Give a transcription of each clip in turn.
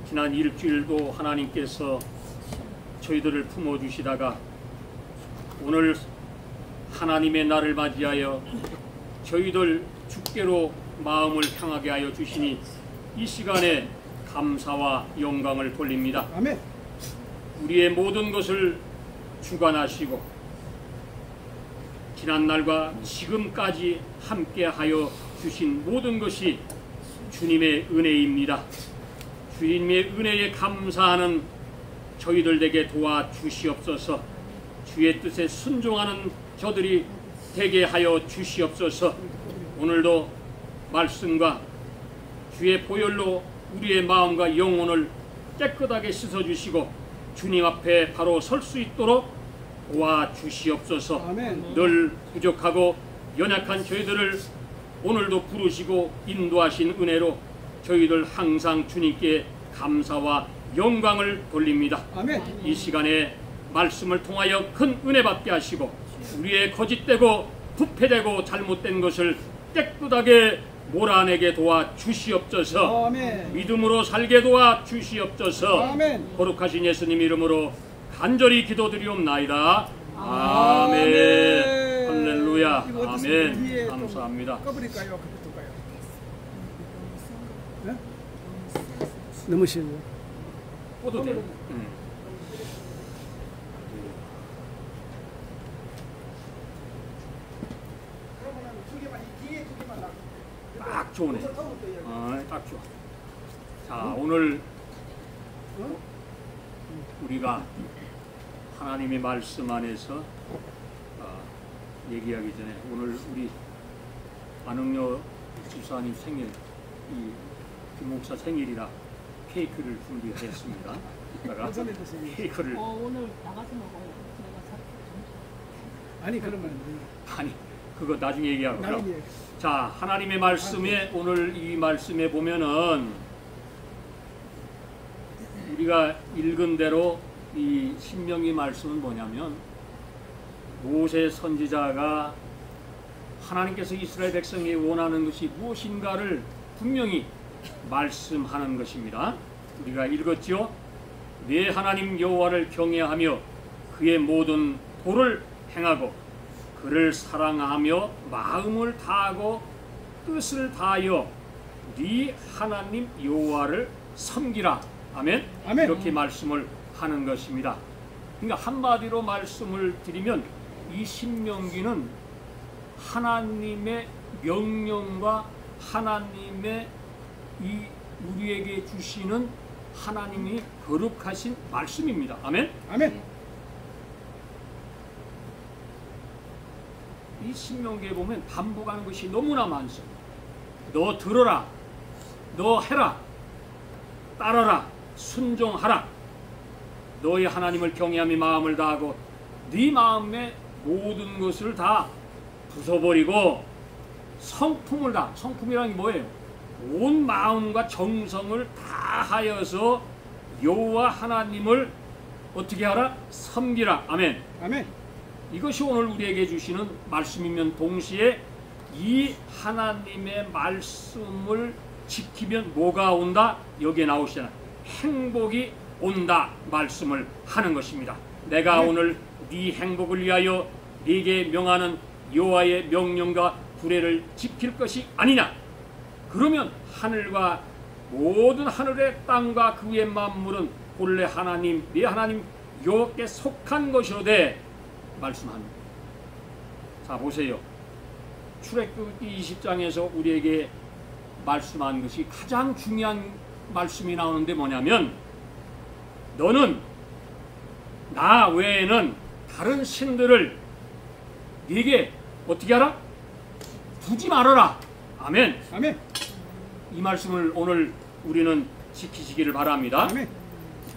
지난 일주일도 하나님께서 저희들을 품어주시다가 오늘 하나님의 날을 맞이하여 저희들 주께로 마음을 향하게 하여 주시니 이 시간에 감사와 영광을 돌립니다. 아멘. 우리의 모든 것을 주관하시고 지난날과 지금까지 함께하여 주신 모든 것이 주님의 은혜입니다. 주님의 은혜에 감사하는 저희들 되게 도와주시옵소서. 주의 뜻에 순종하는 저들이 되게 하여 주시옵소서. 오늘도 말씀과 주의 보혈로 우리의 마음과 영혼을 깨끗하게 씻어주시고 주님 앞에 바로 설 수 있도록 도와주시옵소서. 아멘. 늘 부족하고 연약한 저희들을 오늘도 부르시고 인도하신 은혜로 저희들 항상 주님께 감사와 영광을 돌립니다. 아멘. 이 시간에 말씀을 통하여 큰 은혜 받게 하시고 우리의 거짓되고 부패되고 잘못된 것을 깨끗하게 몰아내게 도와주시옵소서. 아멘. 믿음으로 살게 도와주시옵소서. 아멘. 거룩하신 예수님 이름으로 간절히 기도드리옵나이다. 아멘. 아멘. 할렐루야. 이거 어떻습니까? 아멘. 위에 감사합니다. 꺼버릴까요? 그것도까요? 네? 너무 쉬워요. 꽂도 돼요. 딱 좋네. 딱 좋아. 자, 오늘 우리가 하나님의 말씀 안에서 얘기하기 전에 오늘 우리 안흥여 집사님 생일, 이 김목사 생일이라 케이크를 준비했습니다. 이따가 케이크를 오늘 나가서 먹어요. 아니 그러면 아니 그거 나중에 얘기하고요. 나중에. 자, 하나님의 말씀에 오늘 이 말씀에 보면은 우리가 읽은 대로 이 신명기 말씀은 뭐냐면 모세 선지자가 하나님께서 이스라엘 백성이 원하는 것이 무엇인가를 분명히 말씀하는 것입니다. 우리가 읽었지요. 내 하나님 여호와를 경외하며 그의 모든 도를 행하고 그를 사랑하며 마음을 다하고 뜻을 다하여 네 하나님 여호와를 섬기라. 아멘. 아멘. 이렇게 말씀을 하는 것입니다. 그러니까 한마디로 말씀을 드리면 이 신명기는 하나님의 명령과 하나님의 이 우리에게 주시는 하나님이 거룩하신 말씀입니다. 아멘. 아멘. 이 신명기에 보면 반복하는 것이 너무나 많습니다. 너 들어라, 너 해라, 따라라, 순종하라. 너의 하나님을 경외하며 마음을 다하고 네 마음의 모든 것을 다 부숴버리고 성품을 다, 성품이란 게 뭐예요? 온 마음과 정성을 다하여서 여호와 하나님을 어떻게 하라? 섬기라. 아멘. 아멘. 이것이 오늘 우리에게 주시는 말씀이면 동시에 이 하나님의 말씀을 지키면 뭐가 온다? 여기에 나오시잖아요. 행복이 온다 말씀을 하는 것입니다. 내가 오늘 네 행복을 위하여 네게 명하는 여호와의 명령과 규례를 지킬 것이 아니냐? 그러면 하늘과 모든 하늘의 땅과 그 위의 만물은 본래 하나님, 네 하나님 여호와께 속한 것이로되 말씀합니다. 자, 보세요. 출애굽기 20장에서 우리에게 말씀한 것이 가장 중요한 말씀이 나오는데 뭐냐면 너는 나 외에는 다른 신들을 네게 어떻게 하라? 두지 말아라. 아멘. 아멘. 이 말씀을 오늘 우리는 지키시기를 바랍니다. 아멘.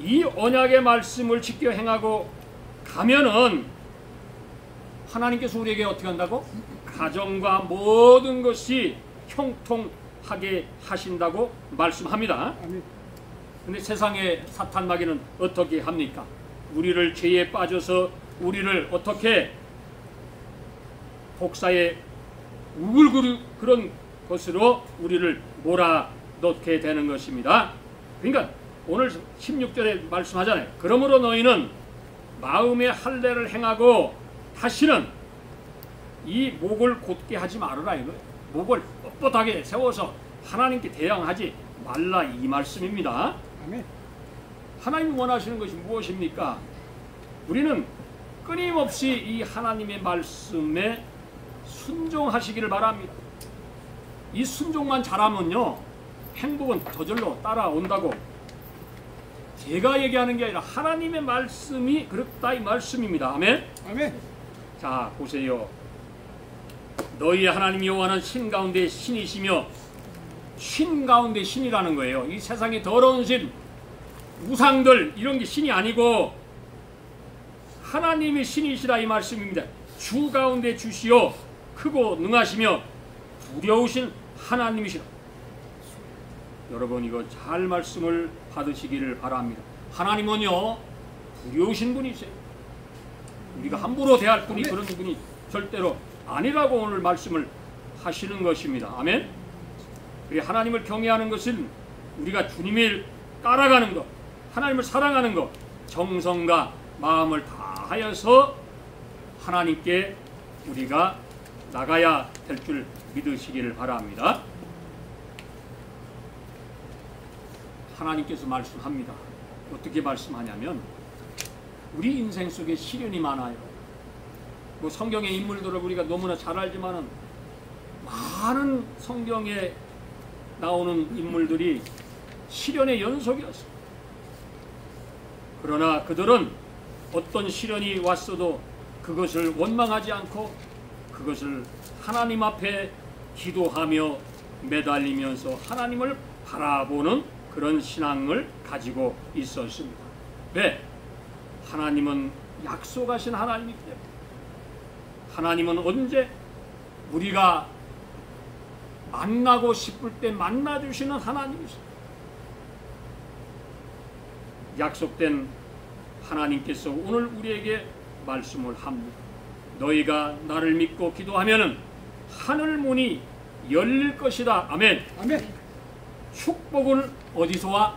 이 언약의 말씀을 지켜 행하고 가면은 하나님께서 우리에게 어떻게 한다고? 가정과 모든 것이 형통하게 하신다고 말씀합니다. 아멘. 근데 세상의 사탄 마귀는 어떻게 합니까? 우리를 죄에 빠져서 우리를 어떻게 복사에 우글그르 그런 것으로 우리를 놓게 되는 것입니다. 그러니까 오늘 16절에 말씀하잖아요. 그러므로 너희는 마음의 할례를 행하고 다시는 이 목을 곧게 하지 말아라 이거예요. 목을 뻣뻣하게 세워서 하나님께 대항하지 말라 이 말씀입니다. 아멘. 하나님이 원하시는 것이 무엇입니까? 우리는 끊임없이 이 하나님의 말씀에 순종하시기를 바랍니다. 이 순종만 잘하면요 행복은 저절로 따라온다고 제가 얘기하는 게 아니라 하나님의 말씀이 그렇다 이 말씀입니다. 아멘. 아멘. 자 보세요. 너희 하나님 여호와는 신 가운데 신이시며 신 가운데 신이라는 거예요. 이 세상에 더러운 신 우상들 이런 게 신이 아니고 하나님이 신이시라 이 말씀입니다. 주 가운데 주시오 크고 능하시며 두려우신 하나님이시라. 여러분 이거 잘 말씀을 받으시기를 바랍니다. 하나님은요 두려우신 분이세요. 우리가 함부로 대할 분이 그런 분이 절대로 아니라고 오늘 말씀을 하시는 것입니다. 아멘. 우리 하나님을 경외하는 것은 우리가 주님을 따라가는 것, 하나님을 사랑하는 것, 정성과 마음을 다하여서 하나님께 우리가 나가야 될 줄 믿으시기를 바랍니다. 하나님께서 말씀합니다. 어떻게 말씀하냐면 우리 인생 속에 시련이 많아요. 뭐 성경의 인물들을 우리가 너무나 잘 알지만은 많은 성경에 나오는 인물들이 시련의 연속이었어요. 그러나 그들은 어떤 시련이 왔어도 그것을 원망하지 않고 그것을 하나님 앞에 기도하며 매달리면서 하나님을 바라보는 그런 신앙을 가지고 있었습니다. 왜? 하나님은 약속하신 하나님이기 때문에. 하나님은 언제 우리가 만나고 싶을 때 만나주시는 하나님이십니다. 약속된 하나님께서 오늘 우리에게 말씀을 합니다. 너희가 나를 믿고 기도하면은 하늘 문이 열릴 것이다. 아멘. 아멘. 축복은 어디서 와?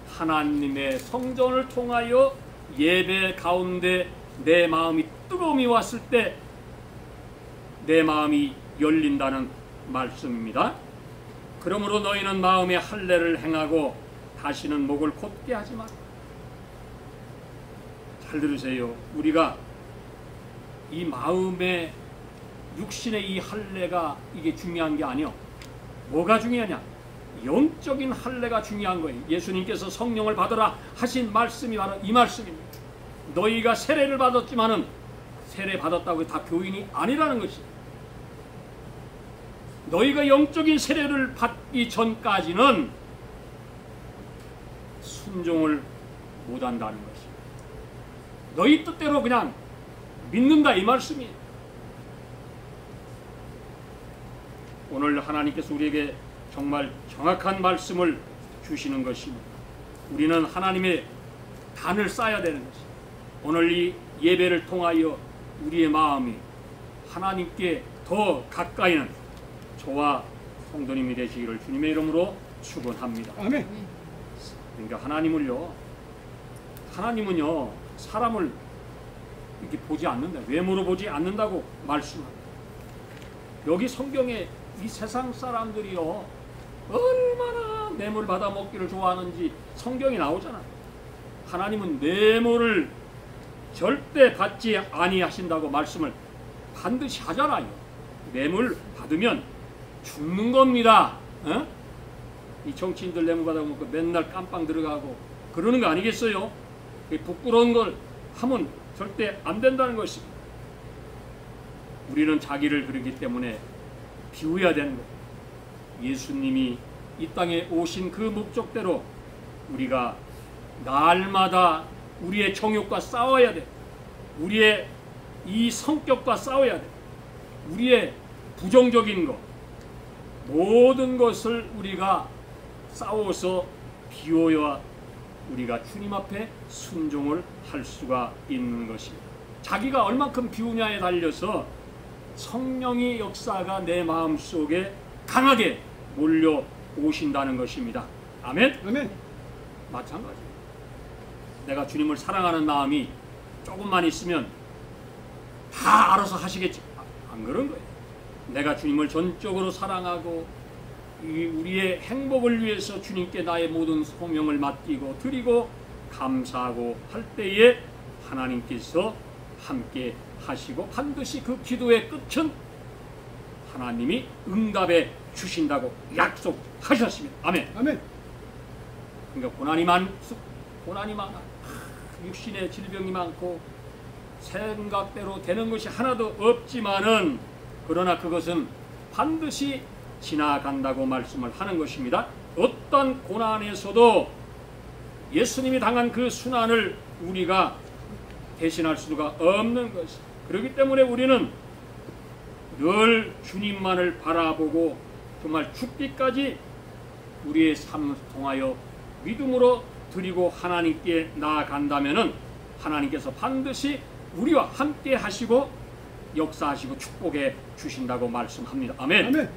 하나님의 성전을 통하여 예배 가운데 내 마음이 뜨거움이 왔을 때 내 마음이 열린다는 말씀입니다. 그러므로 너희는 마음의 할례를 행하고 다시는 목을 곧게 하지 마라. 잘 들으세요. 우리가 이 마음의 육신의 이 할례가 이게 중요한 게 아니요. 뭐가 중요하냐? 영적인 할례가 중요한 거예요. 예수님께서 성령을 받으라 하신 말씀이 바로 이 말씀입니다. 너희가 세례를 받았지만은 세례 받았다고 다 교인이 아니라는 것입니다. 너희가 영적인 세례를 받기 전까지는 순종을 못한다는 것입니다. 너희 뜻대로 그냥 믿는다 이 말씀이에요. 오늘 하나님께서 우리에게 정말 정확한 말씀을 주시는 것입니다. 우리는 하나님의 단을 쌓아야 되는 것입니다. 오늘 이 예배를 통하여 우리의 마음이 하나님께 더 가까이는 저와 성도님이 되시기를 주님의 이름으로 축원합니다. 아멘. 그러니까 하나님은요 사람을 이렇게 보지 않는다. 외모로 보지 않는다고 말씀합니다. 여기 성경에 이 세상 사람들이요 얼마나 뇌물 받아 먹기를 좋아하는지 성경이 나오잖아. 하나님은 뇌물을 절대 받지 아니하신다고 말씀을 반드시 하잖아요. 뇌물 받으면 죽는 겁니다. 어? 이 정치인들 뇌물 받아 먹고 맨날 깜빵 들어가고 그러는 거 아니겠어요? 부끄러운 걸 하면 절대 안 된다는 것입니다. 우리는 자기를 그러기 때문에 비워야 되는 거예요. 예수님이 이 땅에 오신 그 목적대로 우리가 날마다 우리의 정욕과 싸워야 돼. 우리의 이 성격과 싸워야 돼. 우리의 부정적인 것 모든 것을 우리가 싸워서 비워야 우리가 주님 앞에 순종을 할 수가 있는 것입니다. 자기가 얼만큼 비우냐에 달려서 성령의 역사가 내 마음속에 강하게 몰려 오신다는 것입니다. 아멘. 아멘. 마찬가지. 내가 주님을 사랑하는 마음이 조금만 있으면 다 알아서 하시겠지. 안 그런 거예요. 내가 주님을 전적으로 사랑하고 우리의 행복을 위해서 주님께 나의 모든 소명을 맡기고 드리고 감사하고 할 때에 하나님께서 함께 하시고 반드시 그 기도의 끝은 하나님이 응답해 주신다고 약속하셨습니다. 아멘. 아멘. 그러니까 고난이 많아. 육신의 질병이 많고 생각대로 되는 것이 하나도 없지만은 그러나 그것은 반드시 지나간다고 말씀을 하는 것입니다. 어떤 고난에서도 예수님이 당한 그 순환을 우리가 대신할 수가 없는 것이. 그렇기 때문에 우리는 늘 주님만을 바라보고 정말 죽기까지 우리의 삶을 통하여 믿음으로 드리고 하나님께 나아간다면은 하나님께서 반드시 우리와 함께 하시고 역사하시고 축복해 주신다고 말씀합니다. 아멘. 아멘.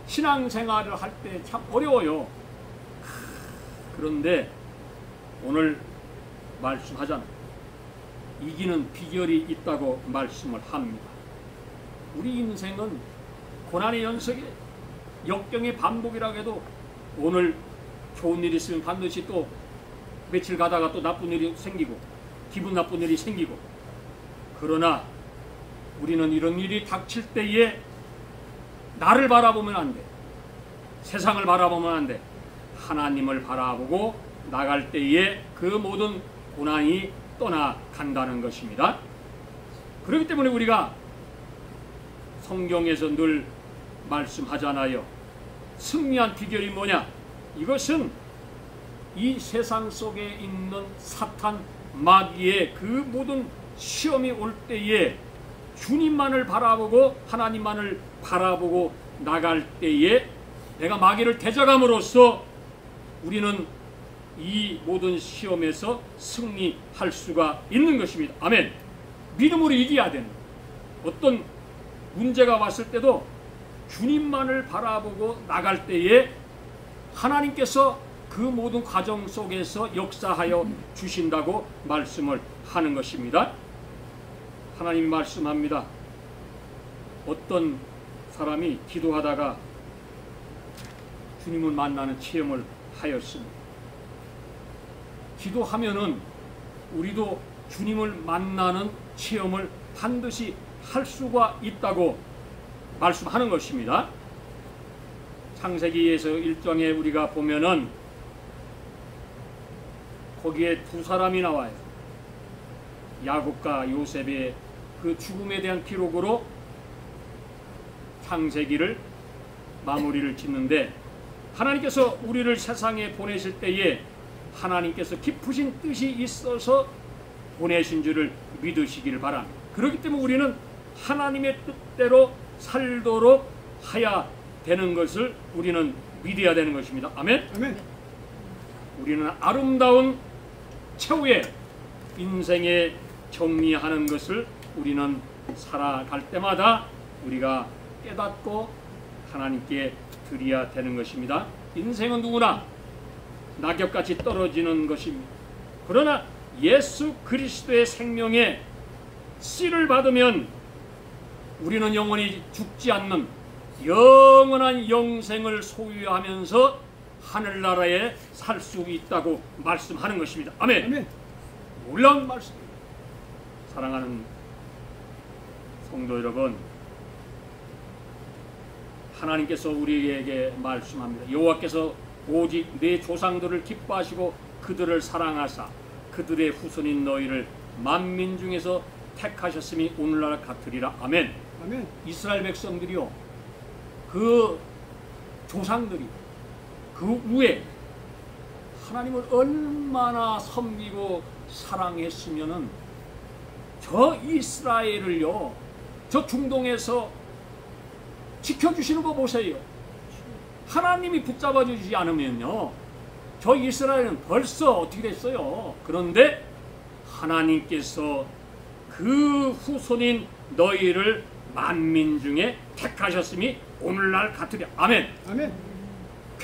신앙생활을 할 때 참 어려워요. 그런데 오늘 말씀하잖아요. 이기는 비결이 있다고 말씀을 합니다. 우리 인생은 고난의 연속에 역경의 반복이라고 해도 오늘 좋은 일이 있으면 반드시 또 며칠 가다가 또 나쁜 일이 생기고 기분 나쁜 일이 생기고 그러나 우리는 이런 일이 닥칠 때에 나를 바라보면 안 돼. 세상을 바라보면 안 돼. 하나님을 바라보고 나갈 때에 그 모든 고난이 떠나간다는 것입니다. 그렇기 때문에 우리가 성경에서 늘 말씀하잖아요. 승리한 비결이 뭐냐? 이것은 이 세상 속에 있는 사탄 마귀의 그 모든 시험이 올 때에 주님만을 바라보고 하나님만을 바라보고 나갈 때에 내가 마귀를 대적함으로써 우리는 이 모든 시험에서 승리할 수가 있는 것입니다. 아멘. 믿음으로 이겨야 되는 어떤 문제가 왔을 때도 주님만을 바라보고 나갈 때에 하나님께서 그 모든 과정 속에서 역사하여 주신다고 말씀을 하는 것입니다. 하나님이 말씀합니다. 어떤 사람이 기도하다가 주님을 만나는 체험을 하였습니다. 기도하면은 우리도 주님을 만나는 체험을 반드시 할 수가 있다고 말씀하는 것입니다. 창세기에서 1장에 우리가 보면은 거기에 두 사람이 나와요. 야곱과 요셉의 그 죽음에 대한 기록으로 창세기를 마무리를 짓는데 하나님께서 우리를 세상에 보내실 때에 하나님께서 깊으신 뜻이 있어서 보내신 줄을 믿으시기를 바랍니다. 그렇기 때문에 우리는 하나님의 뜻대로 살도록 하야 되는 것을 우리는 믿어야 되는 것입니다. 아멘. 아멘. 우리는 아름다운 최후의 인생에 정리하는 것을 우리는 살아갈 때마다 우리가 깨닫고 하나님께 드려야 되는 것입니다. 인생은 누구나 낙엽같이 떨어지는 것입니다. 그러나 예수 그리스도의 생명의 씨를 받으면 우리는 영원히 죽지 않는 영원한 영생을 소유하면서 하늘나라에 살 수 있다고 말씀하는 것입니다. 아멘. 아멘. 놀라운 말씀입니다. 사랑하는 성도 여러분, 하나님께서 우리에게 말씀합니다. 여호와께서 오직 내 조상들을 기뻐하시고 그들을 사랑하사 그들의 후손인 너희를 만민 중에서 택하셨음이 오늘날 같으리라. 아멘. 아멘. 이스라엘 백성들이요, 그 조상들이 그 후에 하나님을 얼마나 섬기고 사랑했으면은 저 이스라엘을요, 저 중동에서 지켜주시는 거 보세요. 하나님이 붙잡아 주지 않으면요, 저 이스라엘은 벌써 어떻게 됐어요. 그런데 하나님께서 그 후손인 너희를 만민 중에 택하셨음이 오늘날 같으랴. 아멘. 아멘.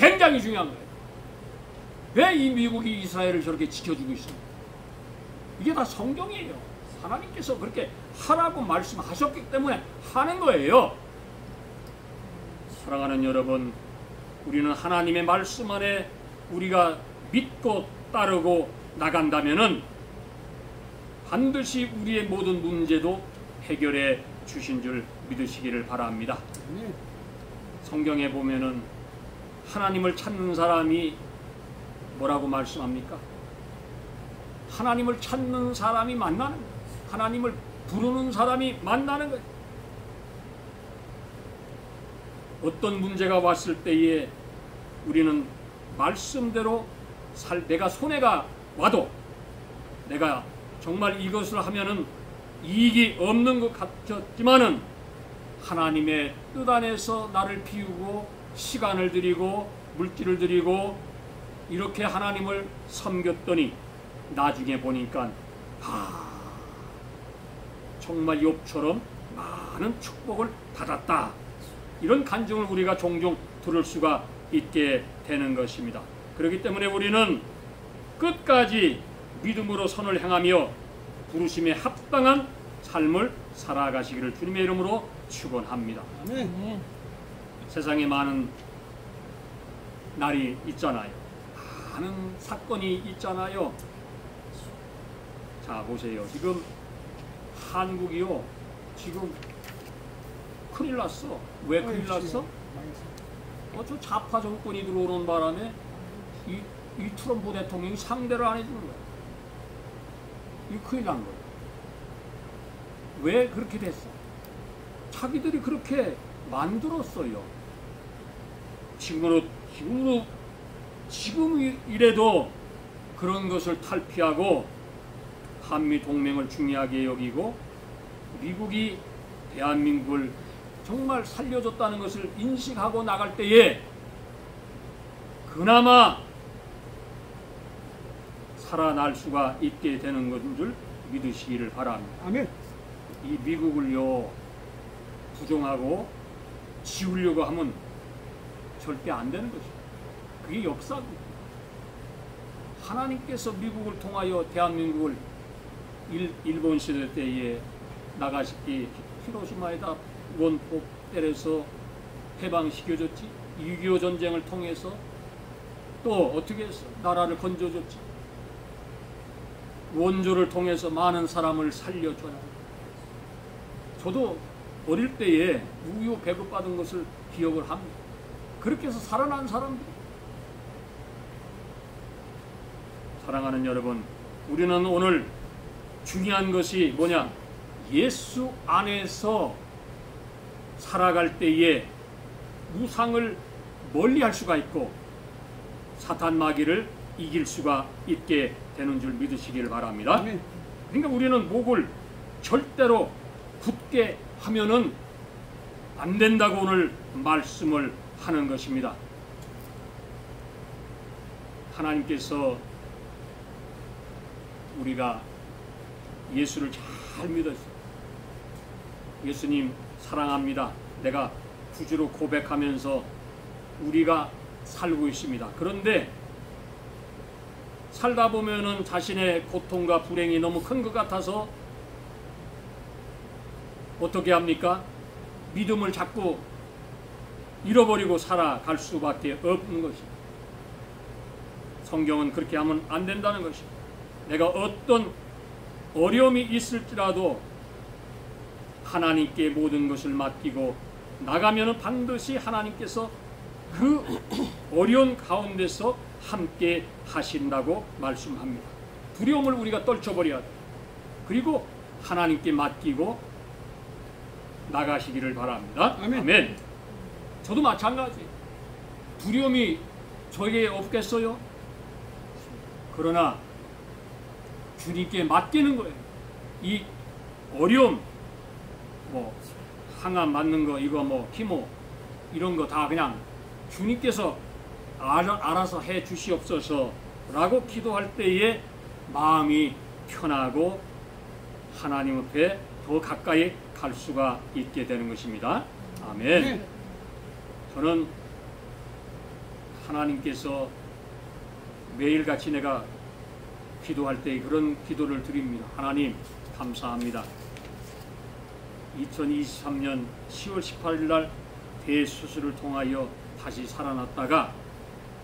굉장히 중요한 거예요. 왜 이 미국이 이스라엘을 저렇게 지켜주고 있습니까? 이게 다 성경이에요. 하나님께서 그렇게 하라고 말씀하셨기 때문에 하는 거예요. 사랑하는 여러분, 우리는 하나님의 말씀 안에 우리가 믿고 따르고 나간다면은 반드시 우리의 모든 문제도 해결해 주신 줄 믿으시기를 바랍니다. 성경에 보면은 하나님을 찾는 사람이 뭐라고 말씀합니까? 하나님을 찾는 사람이 만나는 거예요. 하나님을 부르는 사람이 만나는 거예요. 어떤 문제가 왔을 때에 우리는 말씀대로 내가 손해가 와도 내가 정말 이것을 하면은 이익이 없는 것 같았지만은 하나님의 뜻 안에서 나를 비우고 시간을 들이고 물질을 들이고 이렇게 하나님을 섬겼더니 나중에 보니까 정말 욥처럼 많은 축복을 받았다. 이런 간증을 우리가 종종 들을 수가 있게 되는 것입니다. 그렇기 때문에 우리는 끝까지 믿음으로 선을 행하며 부르심에 합당한 삶을 살아가시기를 주님의 이름으로 축원합니다. 아멘. 세상에 많은 날이 있잖아요. 많은 사건이 있잖아요. 자, 보세요. 지금 한국이요. 지금 큰일 났어. 왜 큰일 났어? 저 좌파 정권이 들어오는 바람에 이 트럼프 대통령이 상대를 안 해주는 거야. 이 큰일 난 거야. 왜 그렇게 됐어? 자기들이 그렇게 만들었어요. 지금 이래도 그런 것을 탈피하고 한미 동맹을 중요하게 여기고 미국이 대한민국을 정말 살려줬다는 것을 인식하고 나갈 때에 그나마 살아날 수가 있게 되는 것인 줄 믿으시기를 바랍니다. 아멘. 이 미국을요 부정하고 지우려고 하면 절대 안 되는 것이죠. 그게 역사입니다. 하나님께서 미국을 통하여 대한민국을 일본 시대 때에 나가시기 히로시마에다 원폭 때려서 해방시켜줬지. 6.25 전쟁을 통해서 또 어떻게 해서 나라를 건져줬지. 원조를 통해서 많은 사람을 살려줘야. 저도 어릴 때에 우유 배급받은 것을 기억을 합니다. 그렇게 해서 살아난 사람들. 사랑하는 여러분, 우리는 오늘 중요한 것이 뭐냐? 예수 안에서 살아갈 때에 우상을 멀리할 수가 있고 사탄 마귀를 이길 수가 있게 되는 줄 믿으시길 바랍니다. 그러니까 우리는 목을 절대로 굳게 하면은 안 된다고 오늘 말씀을 하는 것입니다. 하나님께서 우리가 예수를 잘 믿었어요. 예수님 사랑합니다. 내가 구주로 고백하면서 우리가 살고 있습니다. 그런데 살다 보면은 자신의 고통과 불행이 너무 큰 것 같아서 어떻게 합니까? 믿음을 자꾸 잃어버리고 살아갈 수밖에 없는 것입니다. 성경은 그렇게 하면 안 된다는 것입니다. 내가 어떤 어려움이 있을지라도 하나님께 모든 것을 맡기고 나가면은 반드시 하나님께서 그 어려운 가운데서 함께 하신다고 말씀합니다. 두려움을 우리가 떨쳐버려야 돼요. 그리고 하나님께 맡기고 나가시기를 바랍니다. 아멘. 아멘. 저도 마찬가지. 두려움이 저에게 없겠어요? 그러나 주님께 맡기는 거예요. 이 어려움, 뭐 항암 맞는 거, 이거 뭐 키모 이런 거 다 그냥 주님께서 알아서 해 주시옵소서 라고 기도할 때에 마음이 편하고 하나님 앞에 더 가까이 갈 수가 있게 되는 것입니다. 아멘. 저는 하나님께서 매일같이 내가 기도할 때 그런 기도를 드립니다. 하나님 감사합니다. 2023년 10월 18일 날 대수술을 통하여 다시 살아났다가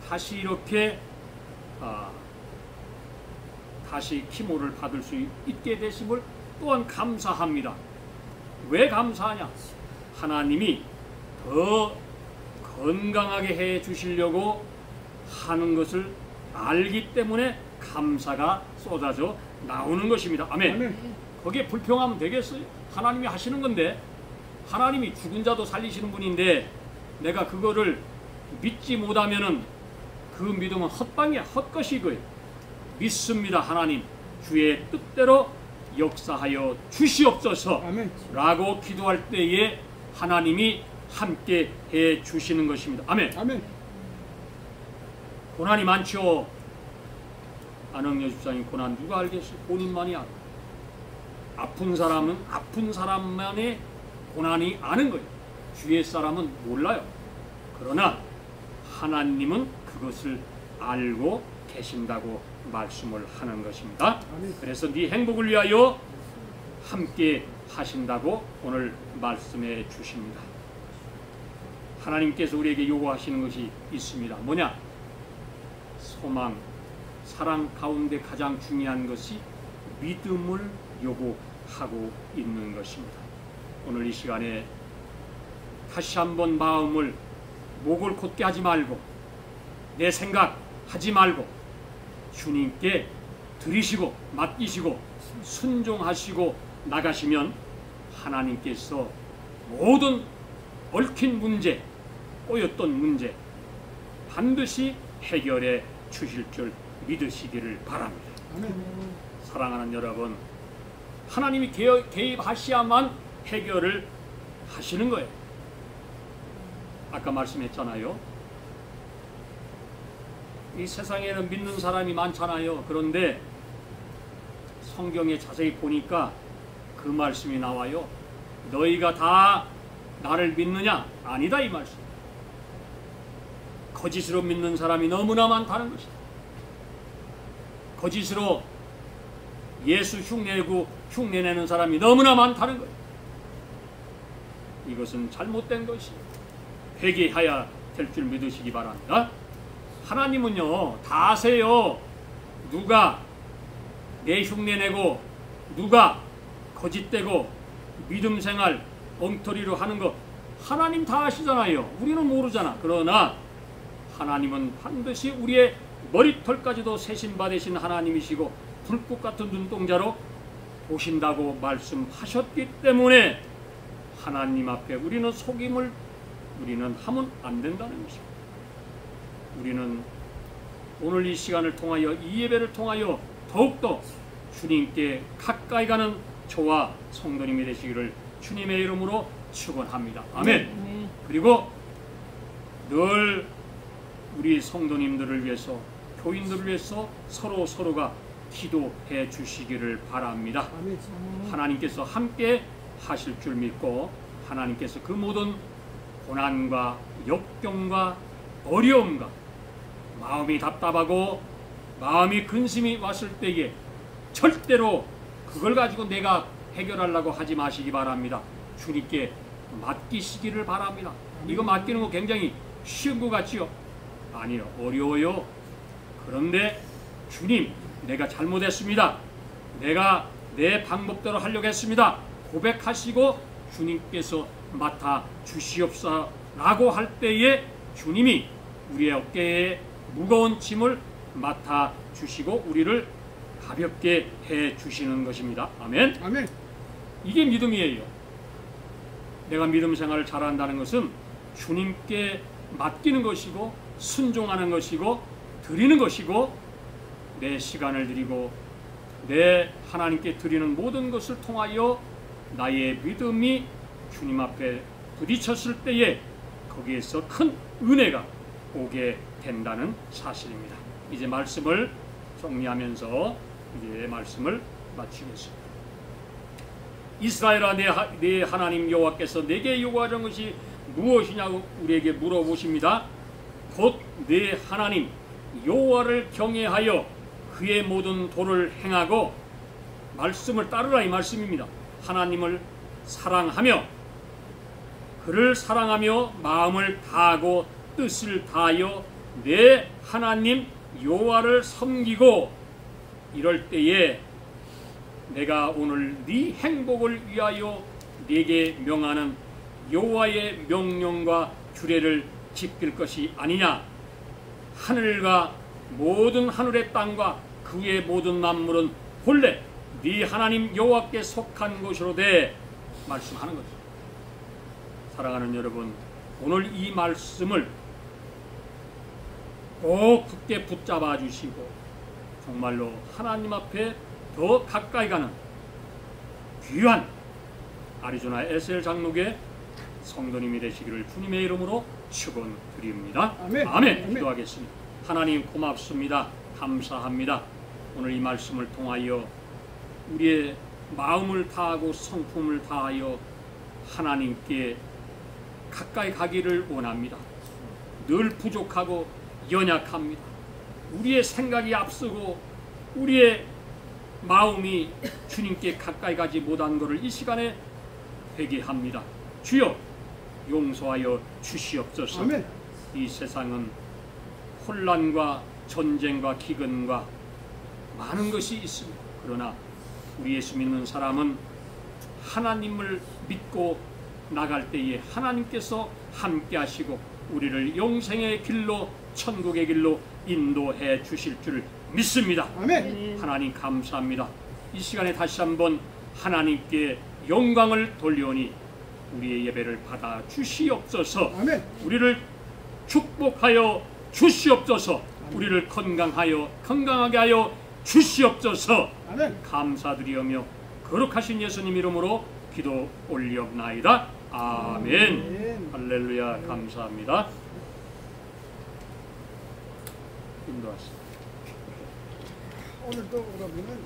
다시 이렇게 다시 키모를 받을 수 있게 되심을 또한 감사합니다. 왜 감사하냐? 하나님이 더 건강하게 해 주시려고 하는 것을 알기 때문에 감사가 쏟아져 나오는 것입니다. 아멘. 아멘. 거기에 불평하면 되겠어요? 하나님이 하시는 건데, 하나님이 죽은 자도 살리시는 분인데 내가 그거를 믿지 못하면은 그 믿음은 헛방이야, 헛것이고요. 믿습니다. 하나님 주의 뜻대로 역사하여 주시옵소서 아멘. 라고 기도할 때에 하나님이 함께 해 주시는 것입니다. 아멘. 아멘. 고난이 많죠. 안흥여 집사님 고난 누가 알겠어요? 본인만이 알아. 아픈 사람은 아픈 사람만의 고난이 아는 거예요. 주위의 사람은 몰라요. 그러나 하나님은 그것을 알고 계신다고 말씀을 하는 것입니다. 아멘. 그래서 네 행복을 위하여 함께 하신다고 오늘 말씀해 주십니다. 하나님께서 우리에게 요구하시는 것이 있습니다. 뭐냐? 소망, 사랑 가운데 가장 중요한 것이 믿음을 요구하고 있는 것입니다. 오늘 이 시간에 다시 한번 마음을 목을 곧게 하지 말고 내 생각 하지 말고 주님께 드리시고 맡기시고 순종하시고 나가시면 하나님께서 모든 얽힌 문제, 꼬였던 문제 반드시 해결해 주실 줄 믿으시기를 바랍니다. 아멘. 사랑하는 여러분, 하나님이 개입하셔야만 해결을 하시는 거예요. 아까 말씀했잖아요. 이 세상에는 믿는 사람이 많잖아요. 그런데 성경에 자세히 보니까 그 말씀이 나와요. 너희가 다 나를 믿느냐? 아니다, 이 말씀. 거짓으로 믿는 사람이 너무나 많다는 것이다. 거짓으로 예수 흉내내는 사람이 너무나 많다는 거예요. 이것은 잘못된 것이에요. 회개해야 될 줄 믿으시기 바랍니다. 하나님은요 다 아세요. 누가 내 흉내내고 누가 거짓되고 믿음 생활 엉터리로 하는 거 하나님 다 아시잖아요. 우리는 모르잖아. 그러나 하나님은 반드시 우리의 머리털까지도 세심받으신 하나님이시고 불꽃 같은 눈동자로 보신다고 말씀하셨기 때문에 하나님 앞에 우리는 속임을 우리는 하면 안 된다는 것입니다. 우리는 오늘 이 시간을 통하여 이 예배를 통하여 더욱더 주님께 가까이 가는 저와 성도님이 되시기를 주님의 이름으로 축원합니다. 아멘. 그리고 늘 우리 성도님들을 위해서 교인들을 위해서 서로가 기도해 주시기를 바랍니다. 아멘. 하나님께서 함께 하실 줄 믿고 하나님께서 그 모든 고난과 역경과 어려움과 마음이 답답하고 마음이 근심이 왔을 때에 절대로 그걸 가지고 내가 해결하려고 하지 마시기 바랍니다. 주님께 맡기시기를 바랍니다. 이거 맡기는 거 굉장히 쉬운 것 같지요? 아니요, 어려워요. 그런데 주님, 내가 잘못했습니다. 내가 내 방법대로 하려고 했습니다. 고백하시고 주님께서 맡아 주시옵소서라고 할 때에 주님이 우리의 어깨에 무거운 짐을 맡아 주시고 우리를 가볍게 해 주시는 것입니다. 아멘. 아멘. 이게 믿음이에요. 내가 믿음 생활을 잘한다는 것은 주님께 맡기는 것이고 순종하는 것이고 드리는 것이고 내 시간을 드리고 내 하나님께 드리는 모든 것을 통하여 나의 믿음이 주님 앞에 부딪혔을 때에 거기에서 큰 은혜가 오게 된다는 사실입니다. 이제 말씀을 정리하면서 이제 말씀을 마치겠습니다. 이스라엘아, 내 하나님 여호와께서 내게 요구하는 것이 무엇이냐고 우리에게 물어보십니다. 곧 네 하나님 여호와를 경외하여 그의 모든 도를 행하고 말씀을 따르라 이 말씀입니다. 하나님을 사랑하며 그를 사랑하며 마음을 다하고 뜻을 다하여 내 하나님 여호와를 섬기고 이럴 때에 내가 오늘 네 행복을 위하여 네게 명하는 여호와의 명령과 규례를 지킬 것이 아니냐. 하늘과 모든 하늘의 땅과 그 위의 모든 만물은 본래 네 하나님 여호와께 속한 것이로되 말씀하는 거죠. 사랑하는 여러분, 오늘 이 말씀을 꼭 굳게 붙잡아 주시고 정말로 하나님 앞에 더 가까이 가는 귀한 아리조나 에셀 장로교의 성도님이 되시기를 주님의 이름으로 축원드립니다. 아멘. 아멘. 기도하겠습니다. 하나님 고맙습니다. 감사합니다. 오늘 이 말씀을 통하여 우리의 마음을 다하고 성품을 다하여 하나님께 가까이 가기를 원합니다. 늘 부족하고 연약합니다. 우리의 생각이 앞서고 우리의 마음이 주님께 가까이 가지 못한 것을 이 시간에 회개합니다. 주여 용서하여 주시옵소서. 아멘. 이 세상은 혼란과 전쟁과 기근과 많은 것이 있습니다. 그러나 우리 예수 믿는 사람은 하나님을 믿고 나갈 때에 하나님께서 함께 하시고 우리를 영생의 길로 천국의 길로 인도해 주실 줄 믿습니다. 아멘. 하나님 감사합니다. 이 시간에 다시 한번 하나님께 영광을 돌려오니 우리의 예배를 받아 주시옵소서. 아멘. 우리를 축복하여 주시옵소서. 우리를 건강하게 하여 주시옵소서. 아멘. 감사드리오며 거룩하신 예수님 이름으로 기도 올리옵나이다. 아멘. 할렐루야. 감사합니다. 인도하시오. 오늘도 그러면은